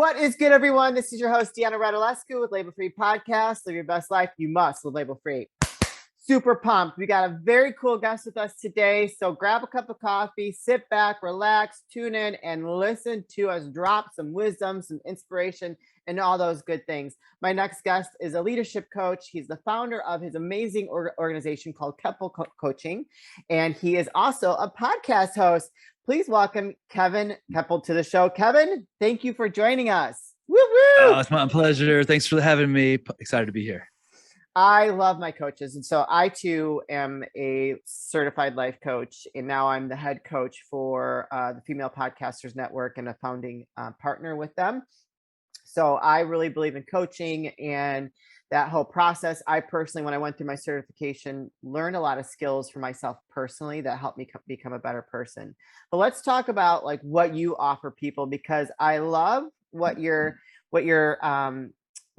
What is good, everyone? This is your host, Deanna Radulescu with Label Free Podcast. Live your best life. You must live label free. Super pumped. We got a very cool guest with us today. So grab a cup of coffee, sit back, relax, tune in, and listen to us drop some wisdom, some inspiration, and all those good things. My next guest is a leadership coach. He's the founder of his amazing organization called Kepple Coaching. And he is also a podcast host. Please welcome Kevin Kepple to the show. Kevin, thank you for joining us. Woo woo! Oh, it's my pleasure. Thanks for having me. Excited to be here. I love my coaches. And so I too am a certified life coach. And now I'm the head coach for the Female Podcasters Network and a founding partner with them. So I really believe in coaching and that whole process. I personally, when I went through my certification, learned a lot of skills for myself personally that helped me become a better person. But let's talk about like what you offer people, because I love what your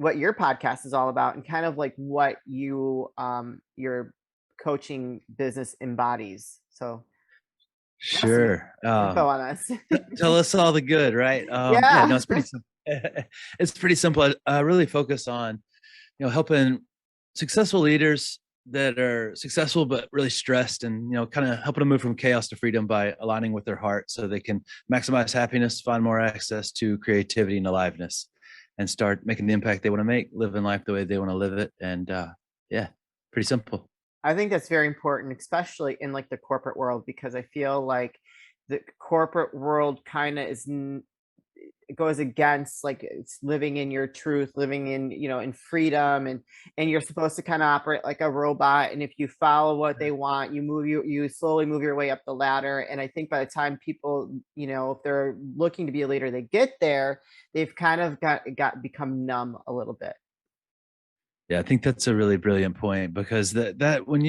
podcast is all about and kind of like what you your coaching business embodies. So sure. Info on us. Tell us all the good, right? Yeah. No, it's pretty simple. It's pretty simple. I really focus on, helping successful leaders that are successful but really stressed, and kind of helping them move from chaos to freedom by aligning with their heart so they can maximize happiness, find more access to creativity and aliveness, and start making the impact they want to make, living life the way they want to live it. And pretty simple. I think that's very important, especially in like the corporate world, because I feel like the corporate world kind of it goes against like it's living in your truth, living in, in freedom, and you're supposed to kind of operate like a robot. And if you follow what they want, you slowly move your way up the ladder. And I think by the time people, if they're looking to be a leader, they get there, they've kind of become numb a little bit. Yeah, I think that's a really brilliant point, because that when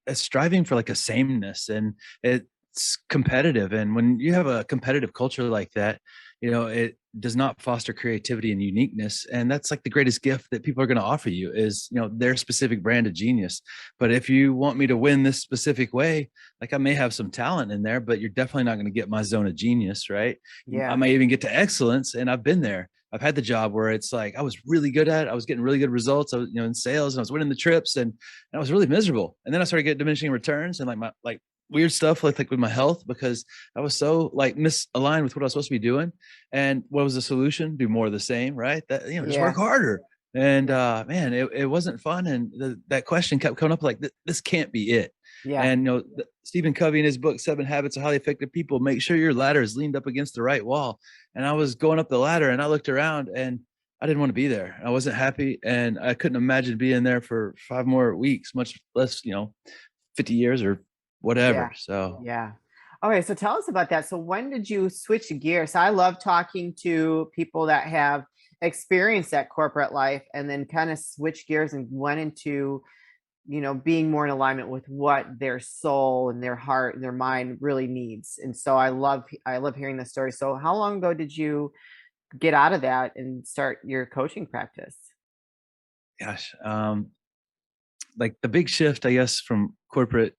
it's striving for like a sameness, and it's competitive. And when you have a competitive culture like that, it does not foster creativity and uniqueness. And that's like the greatest gift that people are going to offer you is, their specific brand of genius. But if you want me to win this specific way, like I may have some talent in there, but you're definitely not going to get my zone of genius, right? Yeah. I may even get to excellence. And I've been there. I've had the job where it's like I was really good at it. I was getting really good results. I was, in sales, and I was winning the trips, and I was really miserable. And then I started getting diminishing returns and my weird stuff like with my health, because I was so like misaligned with what I was supposed to be doing. And what was the solution? Do more of the same, right? That just work harder. And man, it wasn't fun. And that question kept coming up like, this can't be it. Yeah. And Stephen Covey in his book 7 Habits of Highly Effective People, make sure your ladder is leaned up against the right wall. And I was going up the ladder, and I looked around, and I didn't want to be there. I wasn't happy, and I couldn't imagine being there for 5 more weeks, much less 50 years or whatever. Yeah. So yeah. Okay, so tell us about that. So when did you switch gears? I love talking to people that have experienced that corporate life and then kind of switch gears and went into, being more in alignment with what their soul and their heart and their mind really needs. And so I love hearing this story. So how long ago did you get out of that and start your coaching practice? Gosh, like the big shift, I guess, from corporate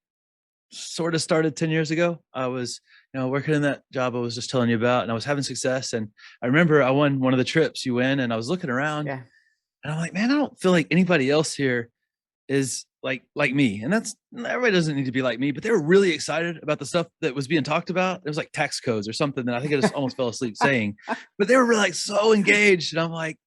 sort of started 10 years ago. I was, working in that job I was just telling you about, and I was having success. And I remember I won one of the trips you win, and I was looking around, and I'm like, man, I don't feel like anybody else here is like me. And everybody doesn't need to be like me, but they were really excited about the stuff that was being talked about. It was like tax codes or something that I think I just almost fell asleep saying, but they were really, like so engaged. And I'm like,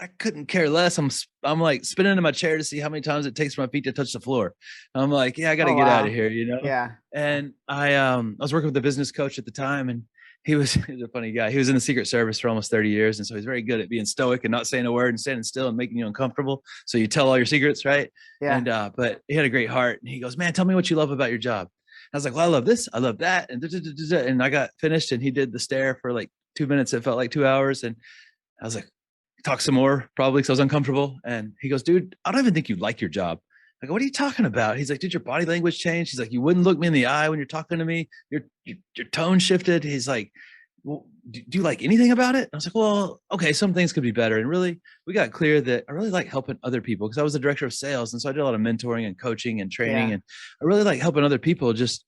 I couldn't care less. I'm like spinning in my chair to see how many times it takes for my feet to touch the floor. And I'm like, yeah, I got to get out of here, Yeah. And I was working with a business coach at the time, and he was a funny guy. He was in the Secret Service for almost 30 years. And so he's very good at being stoic and not saying a word and standing still and making you uncomfortable. So you tell all your secrets, right? Yeah. And but he had a great heart. And he goes, man, tell me what you love about your job. I was like, well, I love this, I love that. And I got finished, and he did the stare for like 2 minutes. It felt like 2 hours. And I was like, talk some more, probably, because I was uncomfortable. And he goes, dude, I don't even think you like your job. I go, what are you talking about? He's like, did your body language change? He's like, you wouldn't look me in the eye when you're talking to me. Your tone shifted. He's like, well, do you like anything about it? I was like, well, okay, some things could be better. And really, we got clear that I really like helping other people, because I was the director of sales. And so I did a lot of mentoring and coaching and training. And I really like helping other people just,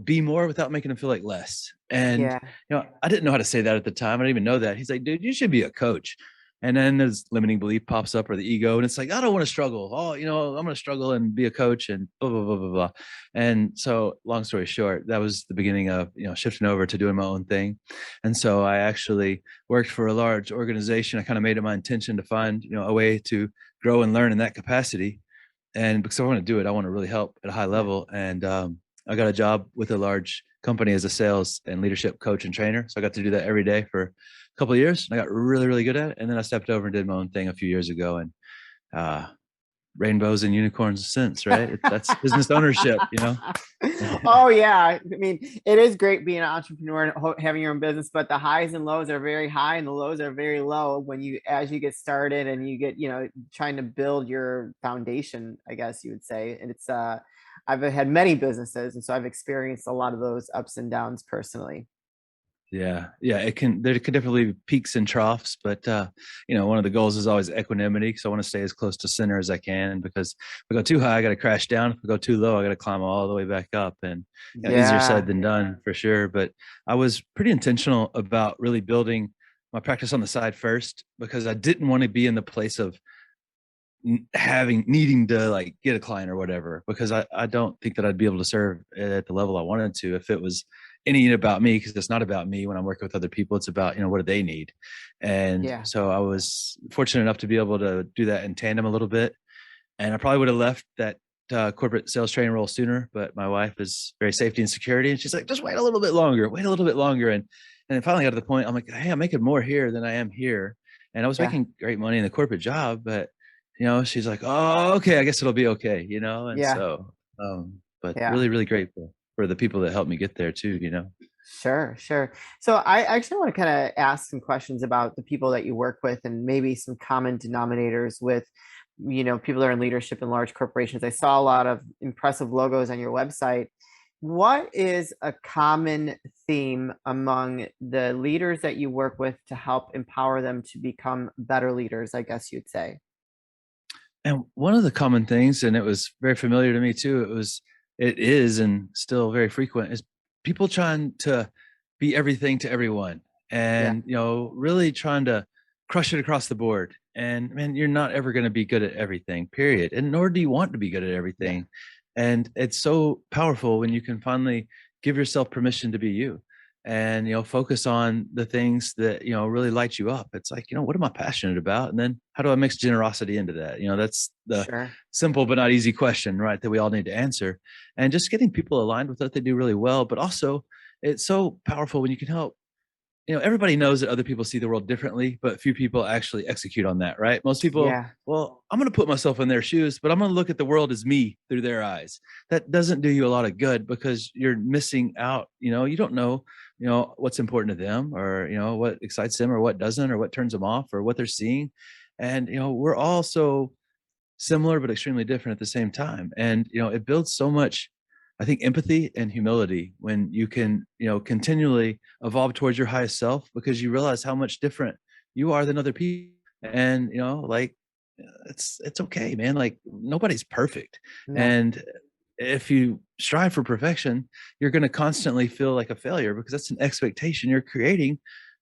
be more without making them feel like less. And, Yeah. I didn't know how to say that at the time. I didn't even know that. He's like, dude, you should be a coach. And then this limiting belief pops up, or the ego. And it's like, I don't want to struggle. Oh, I'm going to struggle and be a coach and blah, blah, blah, blah, blah. And so long story short, that was the beginning of, shifting over to doing my own thing. And so I actually worked for a large organization. I kind of made it my intention to find, a way to grow and learn in that capacity. And because I want to do it, I want to really help at a high Yeah. level. And I got a job with a large company as a sales and leadership coach and trainer. So I got to do that every day for a couple of years. And I got really, really good at it. And then I stepped over and did my own thing a few years ago. And uh, rainbows and unicorns since, right? That's business ownership. Oh yeah, I mean, it is great being an entrepreneur and having your own business, but the highs and lows are very high and the lows are very low when as you get started and you get, trying to build your foundation, I guess you would say. And I've had many businesses, and so I've experienced a lot of those ups and downs personally. Yeah. Yeah. There could definitely be peaks and troughs, but, one of the goals is always equanimity. Cause I want to stay as close to center as I can, because if I go too high, I got to crash down. If I go too low, I got to climb all the way back up. And, easier said Yeah, than done for sure. But I was pretty intentional about really building my practice on the side first, because I didn't want to be in the place of needing to like get a client or whatever, because I don't think that I'd be able to serve at the level I wanted to if it was any about me, because it's not about me when I'm working with other people. It's about, what do they need? And yeah, so I was fortunate enough to be able to do that in tandem a little bit. And I probably would have left that corporate sales training role sooner, but my wife is very safety and security. And she's like, just wait a little bit longer, wait a little bit longer. And then finally got to the point, I'm like, hey, I'm making more here than I am here. And I was yeah, making great money in the corporate job, but she's like, oh, okay, I guess it'll be okay, and yeah, so, but yeah. really, really grateful for the people that helped me get there too. Sure, sure. So I actually want to kind of ask some questions about the people that you work with and maybe some common denominators with, people that are in leadership in large corporations. I saw a lot of impressive logos on your website. What is a common theme among the leaders that you work with to help empower them to become better leaders, I guess you'd say? And one of the common things, and it was very familiar to me too, it is, and still very frequent, is people trying to be everything to everyone, Yeah, and, really trying to crush it across the board. And man, you're not ever going to be good at everything, period. And nor do you want to be good at yeah, everything. And it's so powerful when you can finally give yourself permission to be you, and focus on the things that really light you up. It's like, what am I passionate about, and then how do I mix generosity into that? That's the sure. simple but not easy question, right, that we all need to answer. And just getting people aligned with what they do really well. But also, it's so powerful when you can help. Everybody knows that other people see the world differently, but few people actually execute on that, right? Most people, Yeah, well, I'm going to put myself in their shoes, but I'm going to look at the world as me through their eyes. That doesn't do you a lot of good, because you're missing out. You don't know, what's important to them, or, what excites them or what doesn't, or what turns them off, or what they're seeing. And, we're all so similar but extremely different at the same time. And it builds so much, I think, empathy and humility when you can continually evolve towards your highest self, because you realize how much different you are than other people. And like, it's okay, man. Like, nobody's perfect. no, And if you strive for perfection, you're going to constantly feel like a failure, because that's an expectation you're creating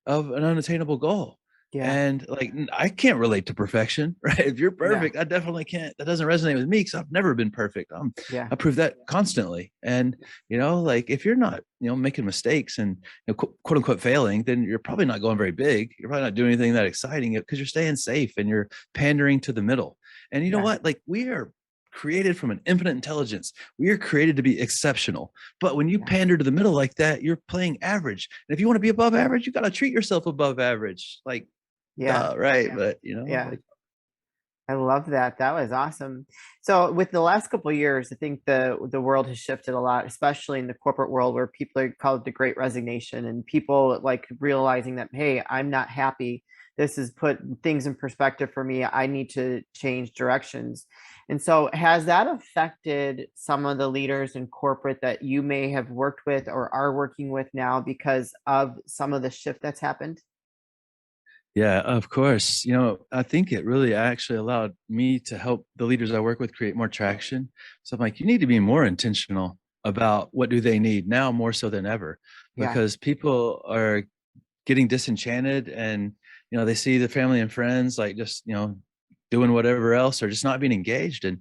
of an unattainable goal. yeah, And like, I can't relate to perfection, right? If you're no, perfect, I definitely can't. That doesn't resonate with me, because I've never been perfect. yeah, I prove that constantly. And like, if you're not making mistakes and quote unquote failing, then you're probably not going very big. You're probably not doing anything that exciting, because you're staying safe and you're pandering to the middle. And you know yeah, what? Like, we are created from an infinite intelligence. We are created to be exceptional. But when you yeah, pander to the middle like that, you're playing average. And if you want to be above average, you got to treat yourself above average. Like, yeah, duh, right? But yeah. like, I love that. That was awesome. So with the last couple of years, I think the world has shifted a lot, especially in the corporate world where people are called the great resignation and people like realizing that, hey, I'm not happy. This has put things in perspective for me. I need to change directions. And so has that affected some of the leaders in corporate that you may have worked with or are working with now because of some of the shift that's happened? yeah, of course. I think it really actually allowed me to help the leaders I work with create more traction. So I'm like, you need to be more intentional about what do they need now more so than ever, Yeah. because people are getting disenchanted, and they see the family and friends like just doing whatever else or just not being engaged. And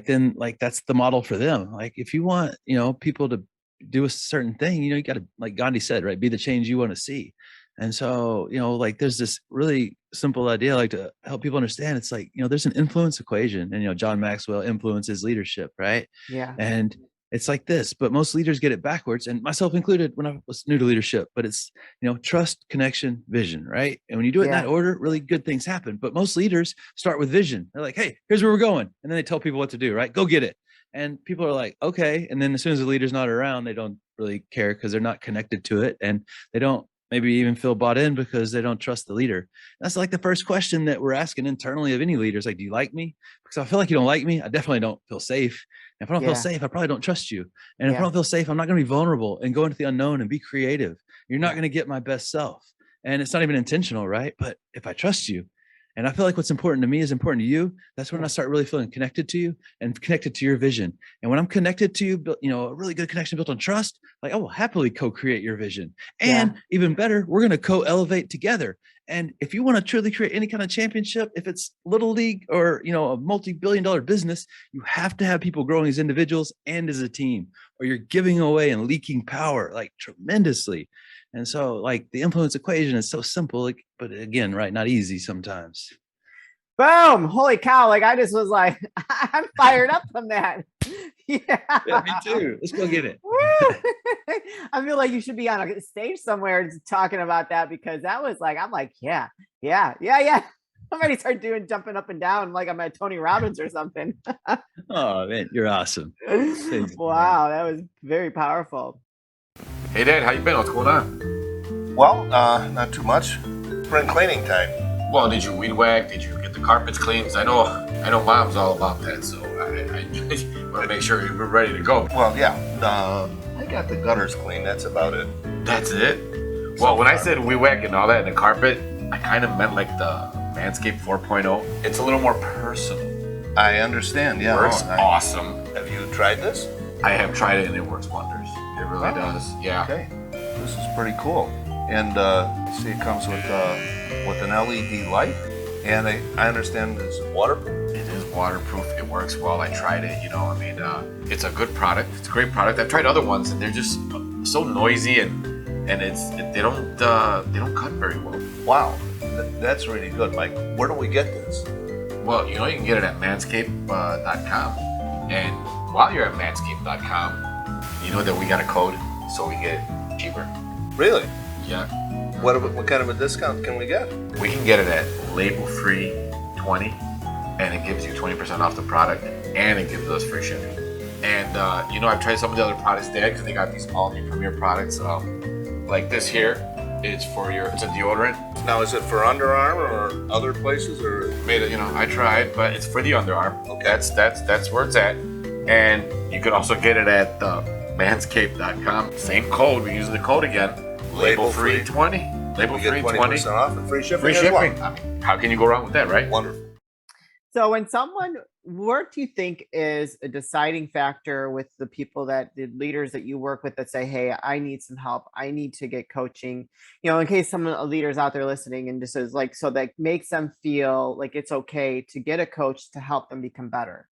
then that's the model for them. Like if you want people to do a certain thing, you got to, like Gandhi said, right, be the change you want to see. And so there's this really simple idea like to help people understand. It's like there's an influence equation, and John Maxwell influences leadership, right? Yeah. And it's like this, but most leaders get it backwards, and myself included when I was new to leadership. But it's trust, connection, vision, right? And when you do it in that Yeah. order, really good things happen. But most leaders start with vision. They're like, hey, here's where we're going, and then they tell people what to do, right? Go get it. And people are like, okay. And then as soon as the leader's not around, they don't really care because they're not connected to it, and they don't maybe even feel bought in because they don't trust the leader. That's like the first question that we're asking internally of any leaders. Like, do you like me? Because I feel like you don't like me, I definitely don't feel safe. If I don't feel Yeah. safe, I probably don't trust you. And if I Yeah. don't feel safe, I'm not going to be vulnerable and go into the unknown and be creative. You're not Yeah. going to get my best self. And it's not even intentional, right? But if I trust you, and I feel like what's important to me is important to you, that's when I Yeah. start really feeling connected to you and connected to your vision. And when I'm connected to you, a really good connection built on trust, like I will happily co-create your vision. Yeah. And even better, we're going to co-elevate together. And if you want to truly create any kind of championship, if it's little league or a multi-billion-dollar business, you have to have people growing as individuals and as a team, or you're giving away and leaking power like tremendously. And so like the influence equation is so simple, like, but again, right, not easy sometimes. Boom. Holy cow. Like I just was like, I'm fired up from that. Yeah. Yeah, me too. Let's go get it. I feel like you should be on a stage somewhere talking about that, because that was like, I'm like, yeah, yeah, yeah, yeah. I'm ready to start jumping up and down like I'm at Tony Robbins or something. Oh man, you're awesome. Thanks, man. Wow, that was very powerful. Hey Dad, how you been? What's going on? Well, not too much. Spring cleaning time. Well, did you weed whack? Did you get the carpets cleaned? 'Cause I know Mom's all about that, so I want to make sure we're ready to go. Well, yeah. I got the gutters clean. That's about it. That's it? Well, when I said weed whack and all that and the carpet, I kind of meant like the Manscaped 4.0. It's a little more personal. I understand. Yeah. Works Oh, awesome. Have you tried this? I have tried it and it works wonders. It really does. Yeah. Okay. This is pretty cool. And see, it comes with an LED light, and I understand it's waterproof. It is waterproof. It works well. I tried it. It's a good product. It's a great product. I've tried other ones, and they're just so noisy, and they don't cut very well. Wow, that's really good, Mike. Where do we get this? Well, you can get it at manscaped.com, and while you're at manscaped.com, you know that we got a code, so we get it cheaper. Really? Yeah. What kind of a discount can we get? We can get it at label-free 20, and it gives you 20% off the product, and it gives us free shipping. And I've tried some of the other products there because they got these all-new premier products. Like this here, it's a deodorant. Now, is it for underarm or other places, or? I tried, but it's for the underarm. Okay. That's where it's at. And you can also get it at manscaped.com. Same code. We're using the code again. Label free 20. Label We free get 20. 20% off and free shipping. Free as shipping. well. I mean, how can you go wrong with that, right? Wonderful. So what do you think is a deciding factor with the people the leaders that you work with that say, hey, I need some help, I need to get coaching, in case some leaders out there listening, and just is like, so that makes them feel like it's okay to get a coach to help them become better?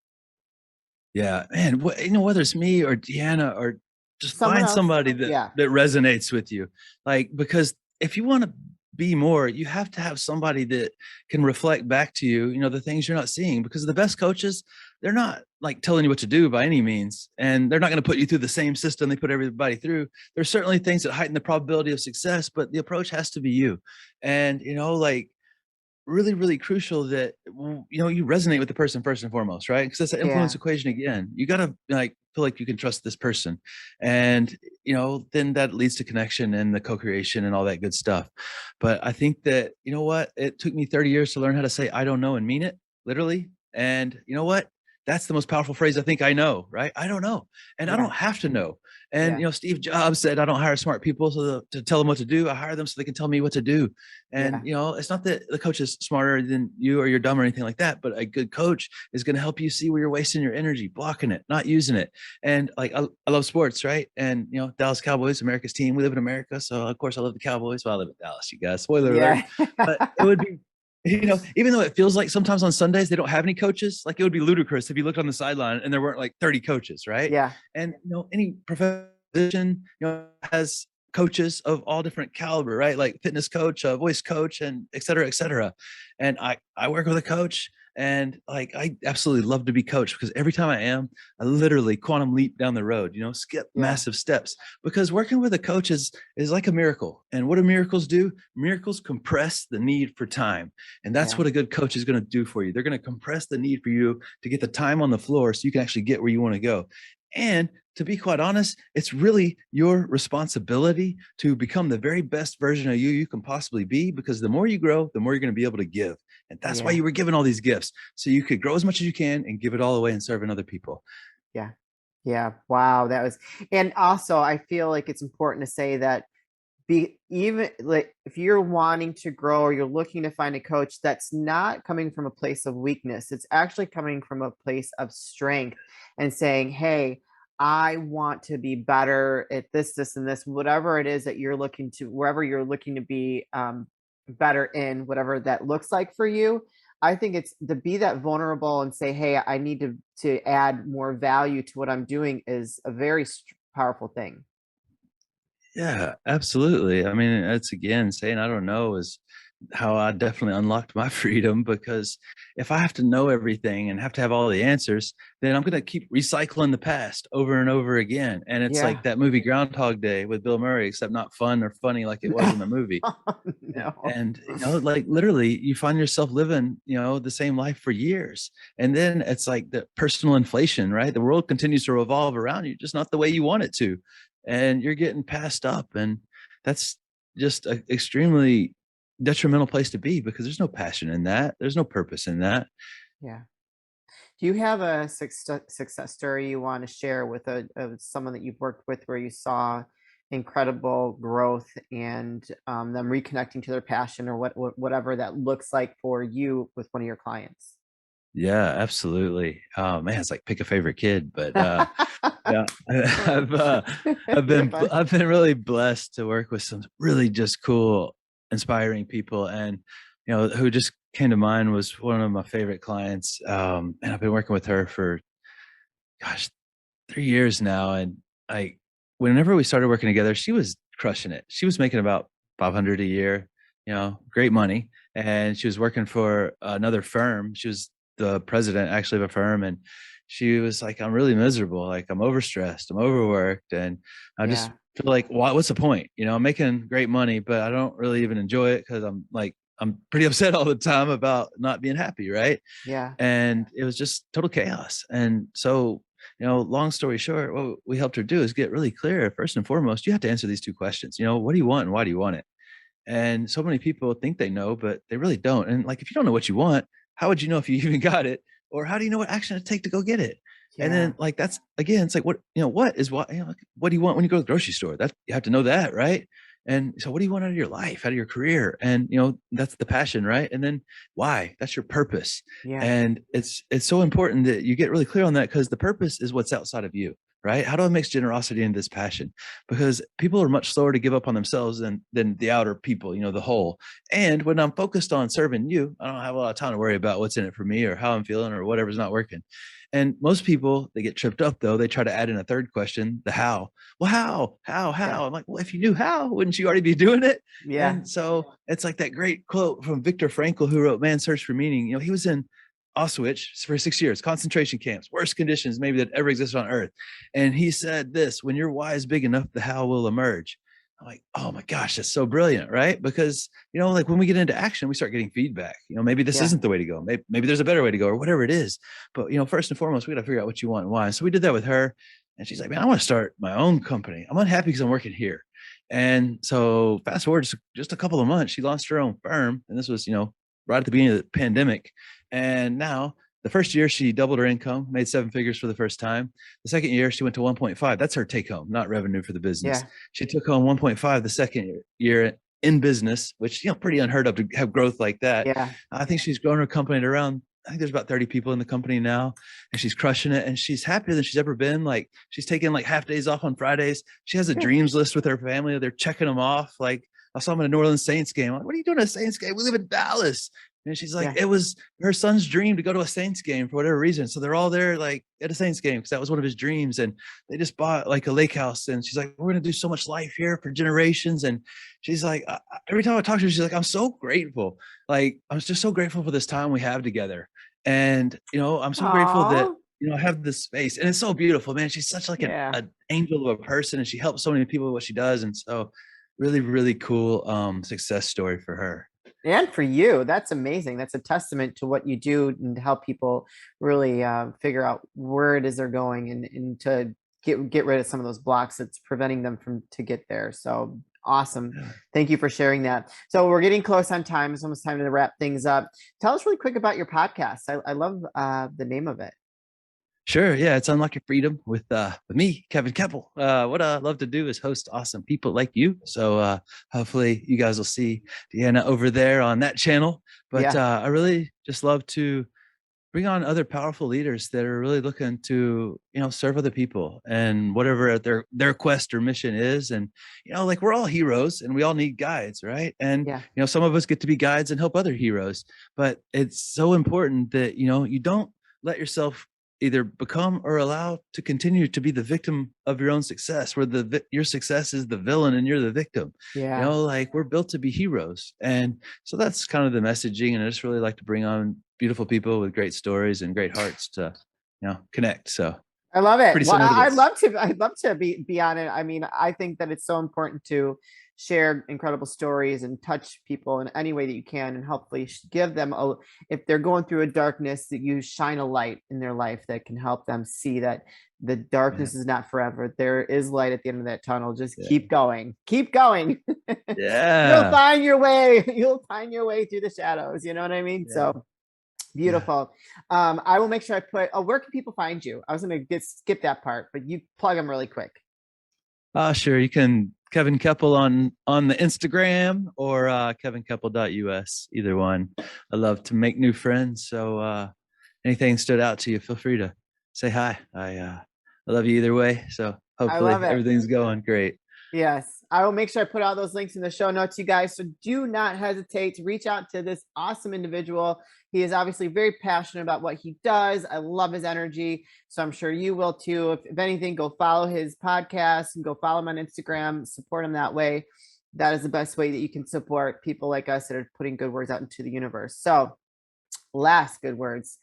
Yeah, man. Whether it's me or Deanna, or just Someone find else. somebody that Yeah. that resonates with you. Like, because if you want to be more, you have to have somebody that can reflect back to you, the things you're not seeing. Because the best coaches, they're not like telling you what to do by any means, and they're not going to put you through the same system they put everybody through. There's certainly things that heighten the probability of success, but the approach has to be you. And like, really, really crucial that you resonate with the person first and foremost, right? Because that's an influence Yeah. equation again. You got to feel like you can trust this person, and then that leads to connection and the co-creation and all that good stuff. But I think that it took me 30 years to learn how to say I don't know and mean it, literally. And you know what? that's the most powerful phrase I think I know, right? I don't know. And I Yeah. don't have to know. And, Yeah. Steve Jobs said, I don't hire smart people to tell them what to do. I hire them so they can tell me what to do. And, Yeah. it's not that the coach is smarter than you or you're dumb or anything like that, but a good coach is going to help you see where you're wasting your energy, blocking it, not using it. And like, I love sports, right? And, Dallas Cowboys, America's team. We live in America. So of course I love the Cowboys. Well, I live in Dallas, you guys, spoiler alert. Yeah. But it would be, even though it feels like sometimes on Sundays they don't have any coaches, like it would be ludicrous if you looked on the sideline and there weren't like 30 coaches, right? Yeah. And any profession, has coaches of all different caliber, right? Like fitness coach, a voice coach, and et cetera, et cetera. And I work with a coach, and like I absolutely love to be coached because every time I literally quantum leap down the road, skip Yeah. massive steps, because working with a coach is like a miracle. And what do miracles do? Miracles compress the need for time. And that's Yeah. what a good coach is going to do for you. They're going to compress the need for you to get the time on the floor so you can actually get where you want to go. And to be quite honest, it's really your responsibility to become the very best version of you can possibly be, because the more you grow, the more you're going to be able to give. And that's why Yeah. you were given all these gifts, so you could grow as much as you can and give it all away and serving other people. Yeah. Yeah. Wow. And also I feel like it's important to say that even like if you're wanting to grow or you're looking to find a coach, that's not coming from a place of weakness. It's actually coming from a place of strength and saying, hey, I want to be better at this, and this, whatever it is that you're looking to, wherever you're looking to be better in, whatever that looks like for you. I think it's to be that vulnerable and say, hey, I need to add more value to what I'm doing is a very powerful thing. Yeah, absolutely. I mean, it's again saying I don't know is how I definitely unlocked my freedom, because if I have to know everything and have to have all the answers, then I'm going to keep recycling the past over and over again. And it's Yeah. like that movie Groundhog Day with Bill Murray, except not fun or funny like it was in the movie. No. And like literally you find yourself living the same life for years, and then it's like the personal inflation, right? The world continues to revolve around you, just not the way you want it to, and you're getting passed up. And that's just an extremely detrimental place to be, because there's no passion in that, there's no purpose in that. Yeah. Do you have a success story you want to share with someone that you've worked with where you saw incredible growth and them reconnecting to their passion, or whatever that looks like for you with one of your clients? Yeah, absolutely. Oh man, it's like pick a favorite kid, but yeah, I've uh, You're fine. I've been really blessed to work with some really just cool, inspiring people, and who just came to mind was one of my favorite clients. And I've been working with her for, gosh, 3 years now, and I, whenever we started working together, she was crushing it. She was making about 500 a year, great money, and she was working for another firm. She was the president actually of a firm, and she was like, I'm really miserable, like I'm overstressed, I'm overworked, and I just Yeah. feel like, what's the point? I'm making great money, but I don't really even enjoy it, because I'm pretty upset all the time about not being happy, right? Yeah. And it was just total chaos. And so, long story short, what we helped her do is get really clear. First and foremost, you have to answer these two questions. What do you want and why do you want it? And so many people think they know, but they really don't. And like, if you don't know what you want, how would you know if you even got it? Or how do you know what action to take to go get it? And Yeah. then like, that's again, it's like, what is what, like, what do you want when you go to the grocery store? That you have to know that, right? And so what do you want out of your life, out of your career? And that's the passion, right? And then why? That's your purpose. Yeah. And it's so important that you get really clear on that, because the purpose is what's outside of you, right? How do I mix generosity into this passion? Because people are much slower to give up on themselves than the outer people, the whole. And when I'm focused on serving you, I don't have a lot of time to worry about what's in it for me or how I'm feeling or whatever's not working. And most people, they get tripped up though. They try to add in a third question, the how. Well, Yeah. how? I'm like, well, if you knew how, wouldn't you already be doing it? Yeah. And so it's like that great quote from Viktor Frankl, who wrote Man's Search for Meaning. He was in Auschwitz for 6 years, concentration camps, worst conditions maybe that ever existed on earth. And he said this: when your why is big enough, the how will emerge. I'm like, oh my gosh, that's so brilliant, right? Because, like when we get into action, we start getting feedback. Maybe this Yeah. isn't the way to go. Maybe there's a better way to go, or whatever it is. But, first and foremost, we got to figure out what you want and why. So we did that with her. And she's like, man, I want to start my own company. I'm unhappy because I'm working here. And so fast forward just a couple of months, she launched her own firm. And this was, right at the beginning of the pandemic. And now the first year she doubled her income, made 7 figures for the first time. The second year she went to 1.5. That's her take home, not revenue for the business. Yeah. She took home 1.5 the second year in business, which, pretty unheard of to have growth like that. Yeah. I think she's grown her company to around, I think there's about 30 people in the company now, and she's crushing it. And she's happier than she's ever been. Like, she's taking like half days off on Fridays. She has a dreams list with her family. They're checking them off. Like, I saw them at a New Orleans Saints game. I'm like, what are you doing at a Saints game? We live in Dallas. And she's like, it was her son's dream to go to a Saints game for whatever reason. So they're all there like at a Saints game because that was one of his dreams. And they just bought like a lake house. And she's like, we're going to do so much life here for generations. And she's like, every time I talk to her, she's like, I'm so grateful. Like, I'm just so grateful for this time we have together. And, I'm so grateful that, I have this space, and it's so beautiful, man. She's such like an angel of a person, and she helps so many people with what she does. And so really, really cool success story for her. And for you. That's amazing. That's a testament to what you do and help people really figure out where it is they're going, and to get rid of some of those blocks that's preventing them from to get there. So awesome. Thank you for sharing that. So we're getting close on time. It's almost time to wrap things up. Tell us really quick about your podcast. I love the name of it. Sure. Yeah. It's Unlock Your Freedom with me, Kevin Kepple. What I love to do is host awesome people like you. So hopefully you guys will see Deanna over there on that channel. But I really just love to bring on other powerful leaders that are really looking to, serve other people and whatever their quest or mission is. And, like, we're all heroes and we all need guides, right? And, some of us get to be guides and help other heroes. But it's so important that, you don't let yourself either become or allow to continue to be the victim of your own success, where your success is the villain and you're the victim. Like, we're built to be heroes. And so that's kind of the messaging. And I just really like to bring on beautiful people with great stories and great hearts to, connect. So I love it. Well, I'd love to be on it. I mean, I think that it's so important to share incredible stories and touch people in any way that you can, and hopefully give them if they're going through a darkness, that you shine a light in their life that can help them see that the darkness is not forever. There is light at the end of that tunnel. Just keep going. Keep going. You'll find your way. You'll find your way through the shadows. You know what I mean? So beautiful. I will make sure I put, where can people find you? I was going to skip that part, but you plug them really quick. Sure. You can Kevin Kepple on the Instagram, or kevinkepple.us, either one. I love to make new friends. So anything stood out to you, feel free to say hi. I love you either way. So hopefully everything's going great. Yes, I will make sure I put all those links in the show notes, you guys. So do not hesitate to reach out to this awesome individual. He is obviously very passionate about what he does. I love his energy. So I'm sure you will too. If anything, go follow his podcast and go follow him on Instagram, support him that way. That is the best way that you can support people like us that are putting good words out into the universe. So last good words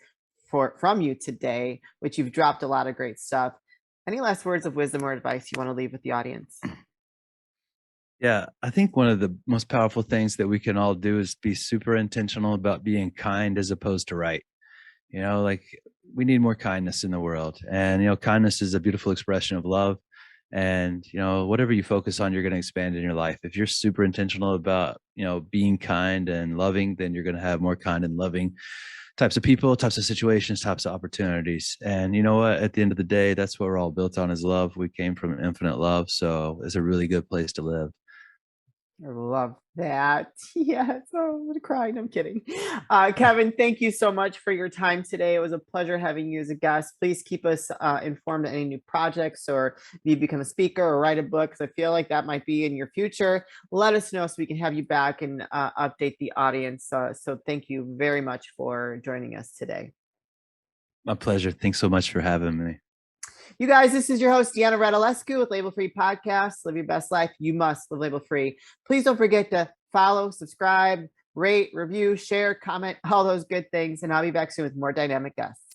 from you today, which you've dropped a lot of great stuff. Any last words of wisdom or advice you want to leave with the audience? Yeah, I think one of the most powerful things that we can all do is be super intentional about being kind as opposed to right. Like, we need more kindness in the world. And, kindness is a beautiful expression of love. And, whatever you focus on, you're going to expand in your life. If you're super intentional about, being kind and loving, then you're going to have more kind and loving types of people, types of situations, types of opportunities. And you know what? At the end of the day, that's what we're all built on, is love. We came from infinite love. So it's a really good place to live. I love that. Yes. Oh, I'm gonna cry. No, I'm kidding. Kevin, thank you so much for your time today. It was a pleasure having you as a guest. Please keep us informed of any new projects, or if you become a speaker or write a book, because I feel like that might be in your future. Let us know so we can have you back and update the audience. So thank you very much for joining us today. My pleasure. Thanks so much for having me. You guys, this is your host, Deanna Radulescu with Label Free Podcast. Live your best life. You must live label free. Please don't forget to follow, subscribe, rate, review, share, comment, all those good things. And I'll be back soon with more dynamic guests.